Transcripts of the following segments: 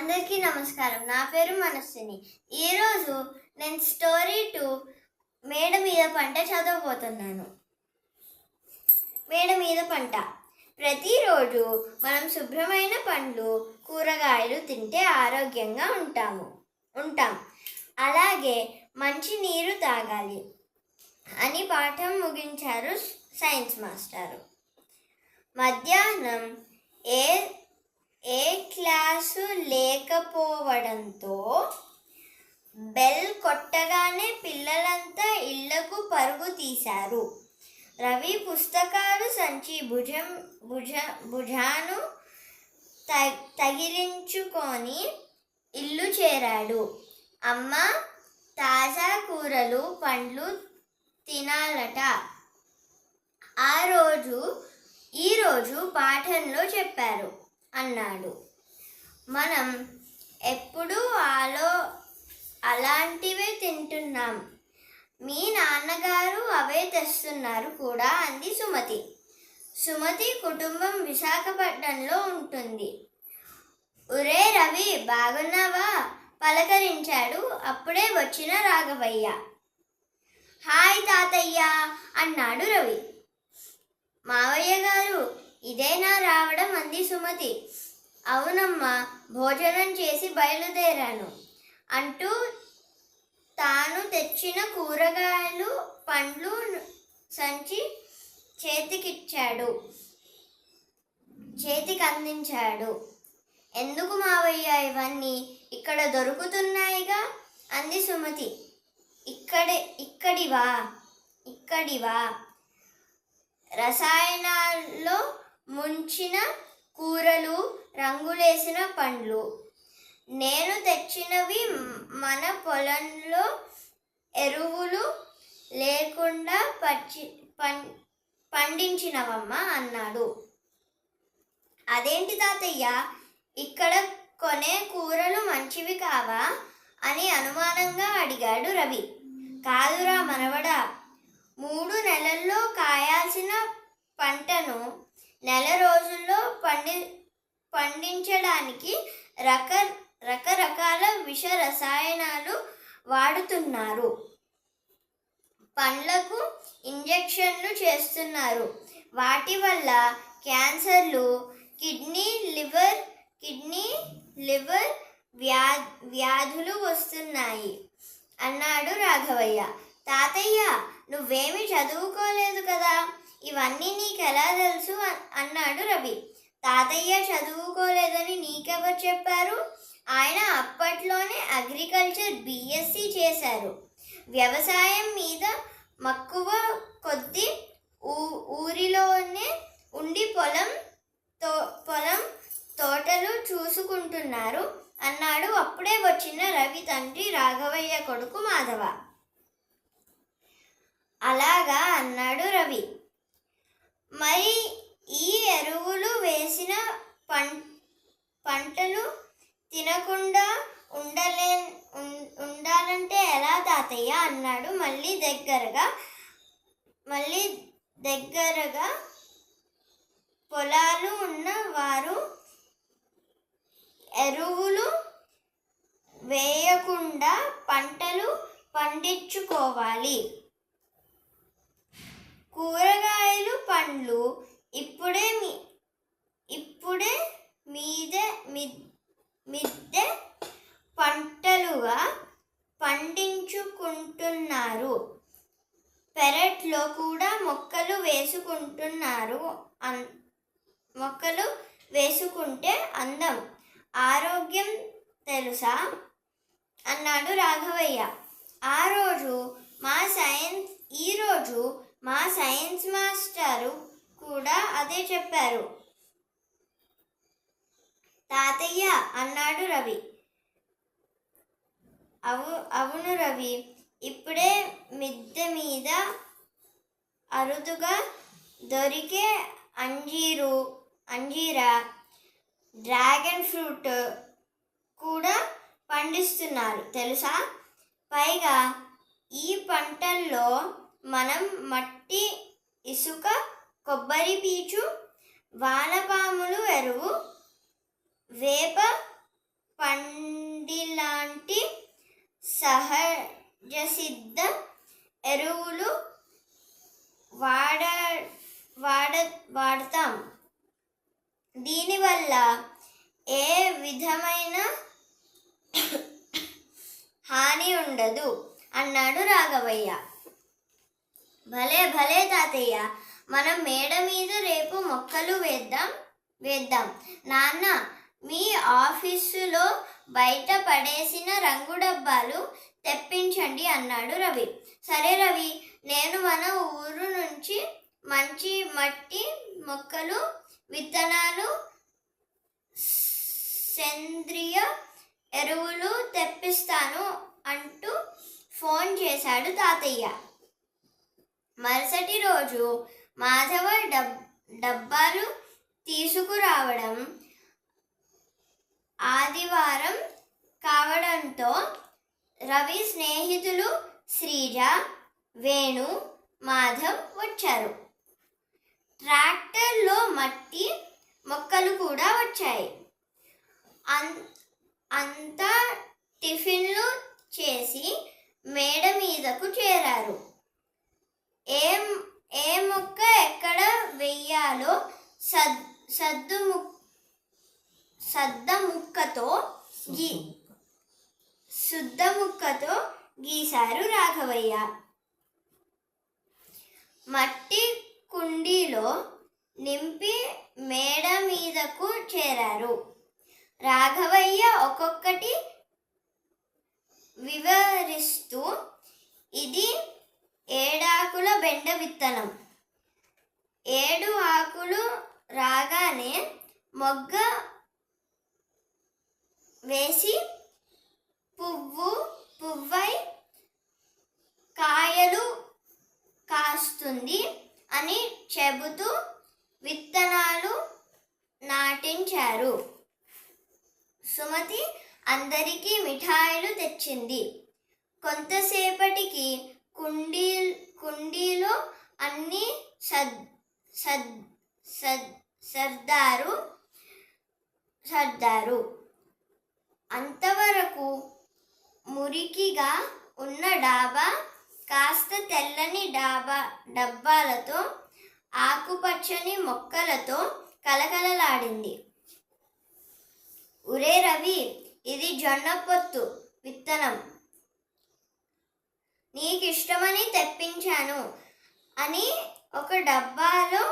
అందరికీ నమస్కారం. నా పేరు మనస్విని. ఈరోజు నేను స్టోరీ 2 మేడ మీద పంట చదవబోతున్నాను. మేడ మీద పంట. ప్రతిరోజు మనం శుభ్రమైన పండ్లు, కూరగాయలు తింటే ఆరోగ్యంగా ఉంటాం. అలాగే మంచి నీరు తాగాలి అని పాఠం ముగించారు సైన్స్ మాస్టారు. మధ్యాహ్నం ఏ క్లాసు లేకపోవడంతో బెల్ కొట్టగానే పిల్లలంతా ఇళ్లకు పరుగు తీశారు. రవి పుస్తకాలు సంచి భుజాను తగిలించుకొని ఇల్లు చేరాడు. అమ్మ, తాజా కూరలు, పండ్లు తినాలట. ఈరోజు పాఠంలో చెప్పారు అన్నాడు. మనం ఎప్పుడూ అలాంటివే తింటున్నాం. మీ నాన్నగారు అవే తెస్తున్నారు కూడా అంది సుమతి. సుమతి కుటుంబం విశాఖపట్నంలో ఉంటుంది. ఒరే రవి, బాగున్నావా? పలకరించాడు అప్పుడే వచ్చిన రాఘవయ్య. హాయ్ తాతయ్య అన్నాడు రవి. మావయ్య గారు, ఇదేనా రావడం అంది సుమతి. అవునమ్మా, భోజనం చేసి బయలుదేరాను అంటూ తాను తెచ్చిన కూరగాయలు, పండ్లు సంచి చేతికి అందించాడు. ఎందుకు మావయ్య ఇవన్నీ? ఇక్కడ దొరుకుతున్నాయిగా అంది సుమతి. ఇక్కడివా రసాయనాల్లో ముంచిన కూరలు, రంగులేసిన పండ్లు. నేను తెచ్చినవి మన పొలంలో ఎరువులు లేకుండా పండించినవమ్మా అన్నాడు. అదేంటి తాతయ్య, ఇక్కడ కొనే కూరలు మంచివి కావా అని అనుమానంగా అడిగాడు రవి. కాదురా మనవడా, 3 నెలల్లో కాయాల్సిన పంటను నెల రోజుల్లో పండించడానికి రకరకాల విష రసాయనాలు వాడుతున్నారు. పండ్లకు ఇంజెక్షన్లు చేస్తున్నారు. వాటి వల్ల క్యాన్సర్లు, కిడ్నీ లివర్ వ్యాధులు వస్తున్నాయి అన్నాడు రాఘవయ్య. తాతయ్య, నువ్వేమీ చదువుకోలేదు కదా, ఇవన్నీ నీకెలా తెలుసు అన్నాడు రవి. తాతయ్య చదువుకోలేదని నీకెవరు చెప్పారు? ఆయన అప్పట్లోనే అగ్రికల్చర్ BSc చేశారు. వ్యవసాయం మీద మక్కువ కొద్దీ ఊరిలోనే ఉండి పొలం తోటలు చూసుకుంటున్నారు అన్నాడు అప్పుడే వచ్చిన రవి తండ్రి రాఘవయ్య కొడుకు మాధవ. అలాగా అన్నాడు రవి. మరి ఈ ఎరువులు వేసిన పంటలు తినకుండా ఉండాలంటే ఎలా తాతయ్య అన్నాడు మళ్ళీ దగ్గరగా పొలాలు ఉన్న వారు. ఎరువులు వేయకుండా పంటలు పండించుకోవాలి. కూరగాయలు, పండ్లు ఇప్పుడే మిద్దె పంటలుగా పండించుకుంటున్నారు. పెరట్లో కూడా మొక్కలు వేసుకుంటే అందం, ఆరోగ్యం తెలుసా అన్నాడు రాఘవయ్య. ఈరోజు మా సైన్స్ మాస్టారు కూడా అదే చెప్పారు తాతయ్య అన్నాడు రవి. అవును రవి, ఇప్పుడే మిద్దె మీద అరుదుగా దొరికే అంజీరా, డ్రాగన్ ఫ్రూట్ కూడా పండిస్తున్నారు తెలుసా. పైగా ఈ పంటల్లో మనం మట్టి, ఇసుక, కొబ్బరి పీచు, వానపాములు ఎరువు, వేప సహజసిద్ధ ఎరువులు వాడతాం. దీనివల్ల ఏ విధమైన హాని ఉండదు అన్నాడు రాఘవయ్య. భలే భలే తాతయ్య, మనం మేడ మీద రేపు మొక్కలు వేద్దాం. నాన్న, మీ ఆఫీసులో బయట పడేసిన రంగు డబ్బాలు తెప్పించండి అన్నాడు రవి. సరే రవి, నేను మన ఊరు నుంచి మంచి మట్టి మొక్కలు, విత్తనాలు, సేంద్రియ ఎరువులు తెప్పిస్తాను అంటూ ఫోన్ చేశాడు తాతయ్య. మరుసటి రోజు మాధవ డబ్బాలు తీసుకురావడం ఆదివారం కావడంతో రవి స్నేహితులు శ్రీజ, వేణు, మాధవ్ వచ్చారు. ట్రాక్టర్లో మట్టి మొక్కలు కూడా వచ్చాయి. అంతా టిఫిన్లు చేసి మేడ మీదకు చేరారు. ఏ మొక్క ఎక్కడ వెయ్యాలో శుద్ధ ముక్కతో గీశారు రాఘవయ్య. మట్టి కుండీలో నింపి మేడ మీదకు చేరారు. రాఘవయ్య ఒక్కొక్కటి వివరిస్తూ, ఇది 7 ఆకుల బెండ విత్తనం. 7 ఆకులు రాగానే మొగ్గ వేసి పువ్వై కాయలు కాస్తుంది అని చెబుతూ విత్తనాలు నాటించారు. సుమతి అందరికీ మిఠాయిలు తెచ్చింది. కొంతసేపటికి కుండీలో అన్నీ సర్దారు. అంతవరకు మురికిగా ఉన్న డాబా కాస్త తెల్లని డబ్బాలతో, ఆకుపచ్చని మొక్కలతో కలకలలాడింది. ఒరే రవి, ఇది జొన్న పొత్తు విత్తనం, నీకిష్టమని తెప్పించాను అని ఒక డబ్బాలో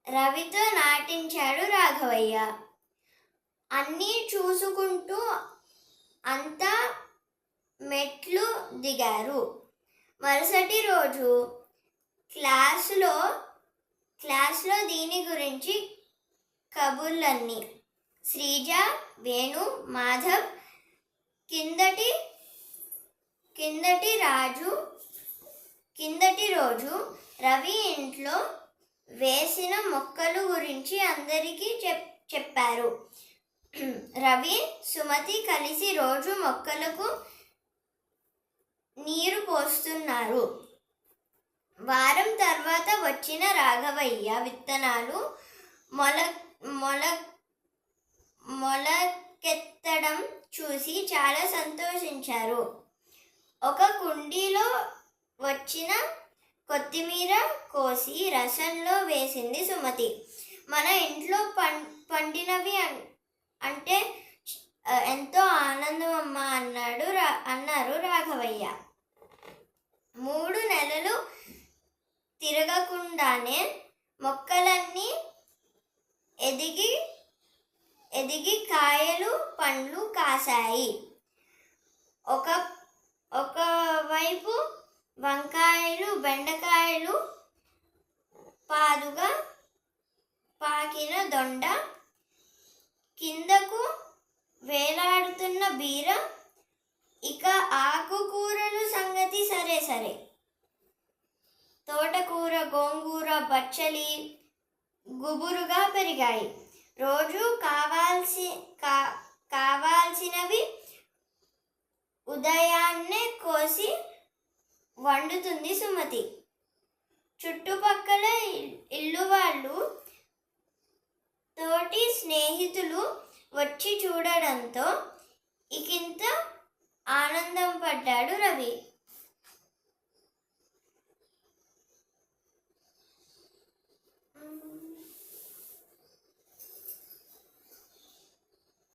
రవితో నాటించాడు రాఘవయ్య. అన్నీ చూసుకుంటూ అంతా మెట్లు దిగారు. మరుసటి రోజు క్లాసులో దీని గురించి కబుర్లన్నీ. శ్రీజ, వేణు, మాధవ్ కిందటి రోజు రవి ఇంట్లో వేసిన మొక్కలు గురించి అందరికీ చెప్పారు. రవి, సుమతి కలిసి రోజు మొక్కలకు నీరు పోస్తున్నారు. వారం తర్వాత వచ్చిన రాఘవయ్య విత్తనాలు మొలకెత్తడం చూసి చాలా సంతోషించారు. ఒక కుండీలో వచ్చిన కొత్తిమీర కోసి రసంలో వేసింది సుమతి. మన ఇంట్లో పండినవి అంటే ఎంతో ఆనందం అమ్మా అన్నారు రాఘవయ్య. 3 నెలలు తిరగకుండానే మొక్కలన్నీ ఎదిగి కాయలు, పండ్లు కాశాయి. ఒకవైపు వంకాయలు, బెండకాయలు, పాదుగా పాకిన దొండ, కిందకు వేలాడుతున్న బీర, ఇక ఆకుకూరలు సంగతి సరే. తోటకూర, గోంగూర, బచ్చలి గుబురుగా పెరిగాయి. రోజు కావాల్సినవి ఉదయాన్నే కోసి వండుతుంది సుమతి. చుట్టుపక్కల ఇల్లు వాళ్ళు, తోటి స్నేహితులు వచ్చి చూడడంతో ఇకింత ఆనందం పడ్డాడు రవి.